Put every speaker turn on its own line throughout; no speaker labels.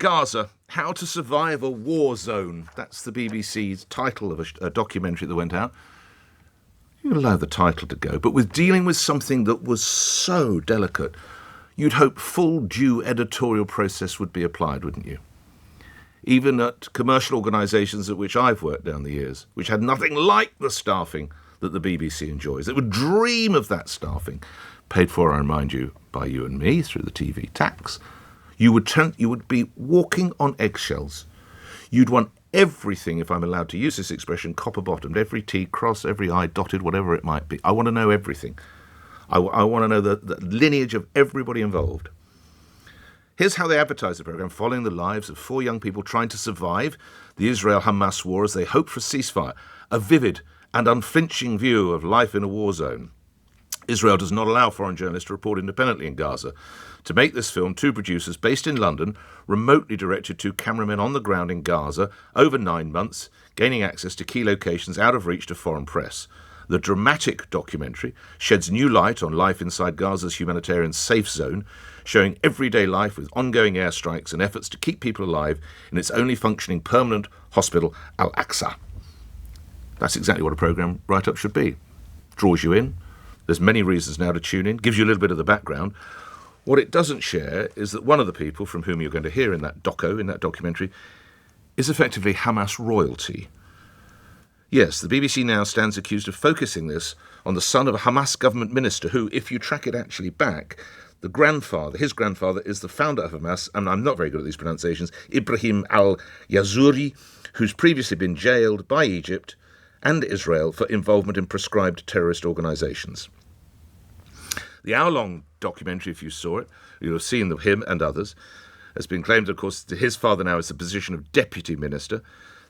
Gaza, How to Survive a War Zone. That's the BBC's title of a documentary that went out. You allow the title to go, but with dealing with something that was so delicate, you'd hope full due editorial process would be applied, wouldn't you? Even at commercial organisations at which I've worked down the years, which had nothing like the staffing that the BBC enjoys, that would dream of that staffing, paid for, I remind you, by you and me through the TV tax, you would be walking on eggshells. You'd want everything, if I'm allowed to use this expression, copper-bottomed, every T crossed, every I dotted, whatever it might be. I want to know everything. I want to know the lineage of everybody involved. Here's how they advertise the programme, following the lives of 4 young people trying to survive the Israel-Hamas war as they hope for a ceasefire, a vivid and unflinching view of life in a war zone. Israel does not allow foreign journalists to report independently in Gaza. To make this film, 2 producers based in London remotely directed 2 cameramen on the ground in Gaza over 9 months, gaining access to key locations out of reach to foreign press. The dramatic documentary sheds new light on life inside Gaza's humanitarian safe zone, showing everyday life with ongoing airstrikes and efforts to keep people alive in its only functioning permanent hospital, Al-Aqsa. That's exactly what a programme write-up should be. Draws you in. There's many reasons now to tune in, gives you a little bit of the background. What it doesn't share is that one of the people from whom you're going to hear in that documentary, is effectively Hamas royalty. Yes, the BBC now stands accused of focusing this on the son of a Hamas government minister who, if you track it actually back, his grandfather is the founder of Hamas, and I'm not very good at these pronunciations, Ibrahim al-Yazuri, who's previously been jailed by Egypt and Israel for involvement in proscribed terrorist organisations. The hour-long documentary, if you saw it, you'll have seen him and others, has been claimed, of course, that his father now is the position of deputy minister.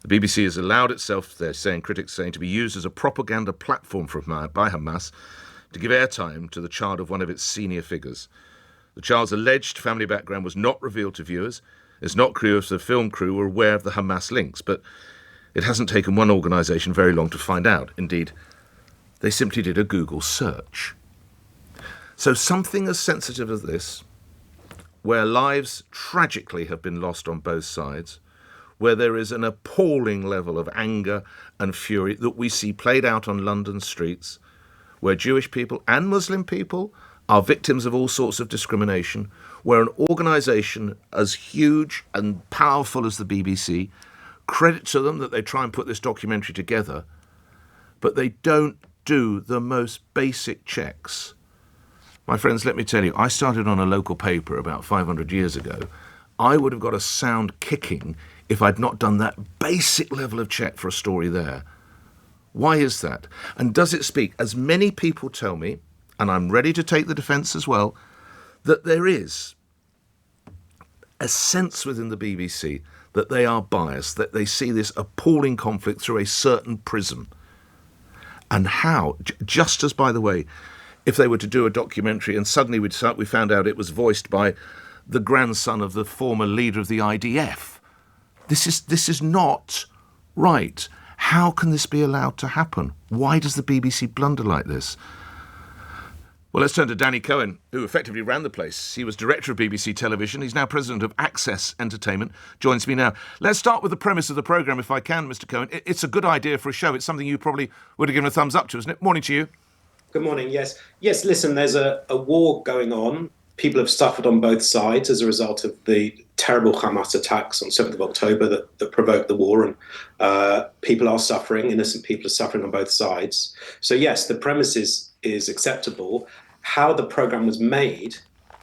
The BBC has allowed itself, critics saying, to be used as a propaganda platform by Hamas to give airtime to the child of one of its senior figures. The child's alleged family background was not revealed to viewers. It's not clear if the film crew were aware of the Hamas links, but it hasn't taken one organisation very long to find out. Indeed, they simply did a Google search. So something as sensitive as this, where lives tragically have been lost on both sides, where there is an appalling level of anger and fury that we see played out on London streets, where Jewish people and Muslim people are victims of all sorts of discrimination, where an organisation as huge and powerful as the BBC, credit to them that they try and put this documentary together, but they don't do the most basic checks. My friends, let me tell you, I started on a local paper about 500 years ago. I would have got a sound kicking if I'd not done that basic level of check for a story there. Why is that? And does it speak, as many people tell me, and I'm ready to take the defence as well, that there is a sense within the BBC that they are biased, that they see this appalling conflict through a certain prism. And how, just as, by the way, if they were to do a documentary and suddenly we found out it was voiced by the grandson of the former leader of the IDF. This is not right. How can this be allowed to happen? Why does the BBC blunder like this? Well, let's turn to Danny Cohen, who effectively ran the place. He was director of BBC Television. He's now president of Access Entertainment. Joins me now. Let's start with the premise of the programme, if I can, Mr. Cohen. It's a good idea for a show. It's something you probably would have given a thumbs up to, isn't it? Morning to you.
Good morning. Yes, listen, there's a war going on. People have suffered on both sides as a result of the terrible Hamas attacks on 7th of October that provoked the war. And people are suffering. Innocent people are suffering on both sides. So, yes, the premise is acceptable. How the programme was made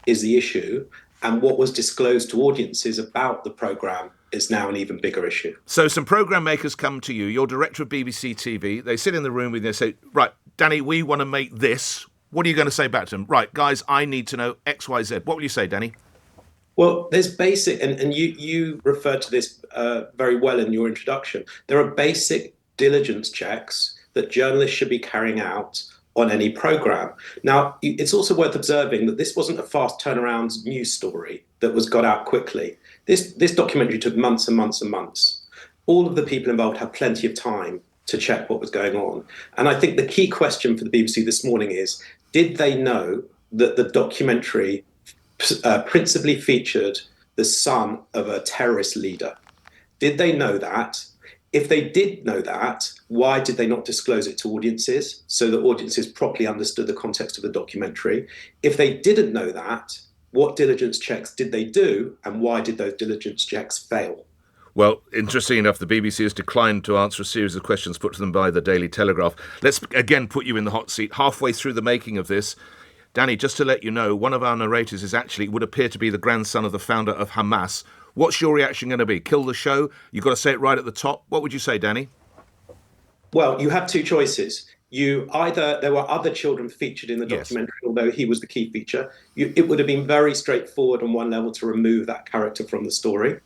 is the issue. And what was disclosed to audiences about the programme is now an even bigger issue.
So some programme makers come to you. You're director of BBC TV. They sit in the room with you and say, right, Danny, we want to make this. What are you going to say back to them? Right, guys, I need to know X, Y, Z. What will you say, Danny?
Well, there's basic, and you referred to this very well in your introduction. There are basic diligence checks that journalists should be carrying out on any programme. Now, it's also worth observing that this wasn't a fast turnaround news story that was got out quickly. This documentary took months and months and months. All of the people involved had plenty of time to check what was going on. And I think the key question for the BBC this morning is, did they know that the documentary principally featured the son of a terrorist leader. Did they know that? If they did know that, why did they not disclose it to audiences so that audiences properly understood the context of the documentary? If they didn't know that, what diligence checks did they do, and why did those diligence checks fail?
Well, interesting enough, the BBC has declined to answer a series of questions put to them by the Daily Telegraph. Let's again put you in the hot seat. Halfway through the making of this, Danny, just to let you know, one of our narrators is actually, would appear to be the grandson of the founder of Hamas. What's your reaction going to be? Kill the show? You've got to say it right at the top. What would you say, Danny?
Well, you have two choices. There were other children featured in the documentary, yes, although he was the key feature. It would have been very straightforward on one level to remove that character from the story.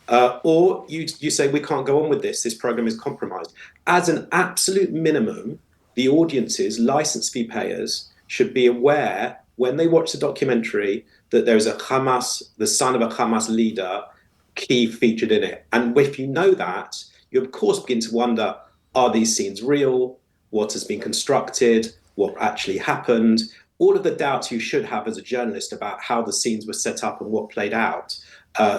Or you say, we can't go on with this. This program is compromised. As an absolute minimum, the audiences, license fee payers, should be aware when they watch the documentary that there's the son of a Hamas leader, key featured in it. And if you know that, you of course begin to wonder, are these scenes real? What has been constructed? What actually happened? All of the doubts you should have as a journalist about how the scenes were set up and what played out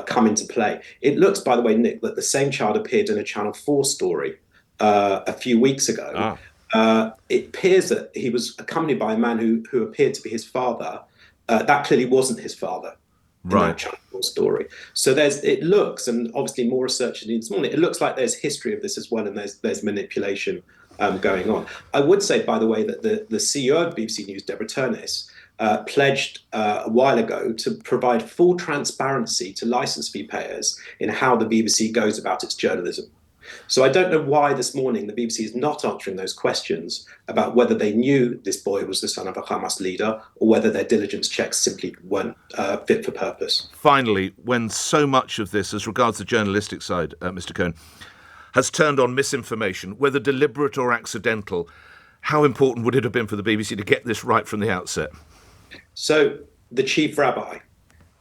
come into play. It looks, by the way, Nick, that the same child appeared in a Channel 4 story a few weeks ago. It appears that he was accompanied by a man who appeared to be his father. That clearly wasn't his father. Right. In that Channel 4 story. So it looks, and obviously more research is needed this morning, it looks like there's history of this as well, and there's manipulation going on. I would say, by the way, that the CEO of BBC News, Deborah Turnis, pledged a while ago to provide full transparency to license fee payers in how the BBC goes about its journalism. So I don't know why this morning the BBC is not answering those questions about whether they knew this boy was the son of a Hamas leader or whether their diligence checks simply weren't fit for purpose.
Finally, when so much of this, as regards the journalistic side, Mr. Cohen, has turned on misinformation, whether deliberate or accidental, how important would it have been for the BBC to get this right from the outset?
So the chief rabbi,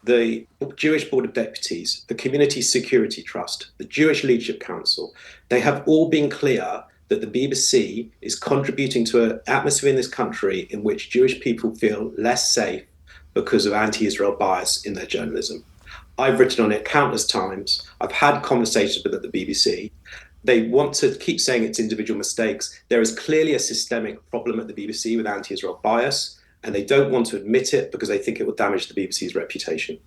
the Jewish Board of Deputies, the Community Security Trust, the Jewish Leadership Council, they have all been clear that the BBC is contributing to an atmosphere in this country in which Jewish people feel less safe because of anti-Israel bias in their journalism. I've written on it countless times. I've had conversations with the BBC. They want to keep saying it's individual mistakes. There is clearly a systemic problem at the BBC with anti-Israel bias, and they don't want to admit it because they think it will damage the BBC's reputation.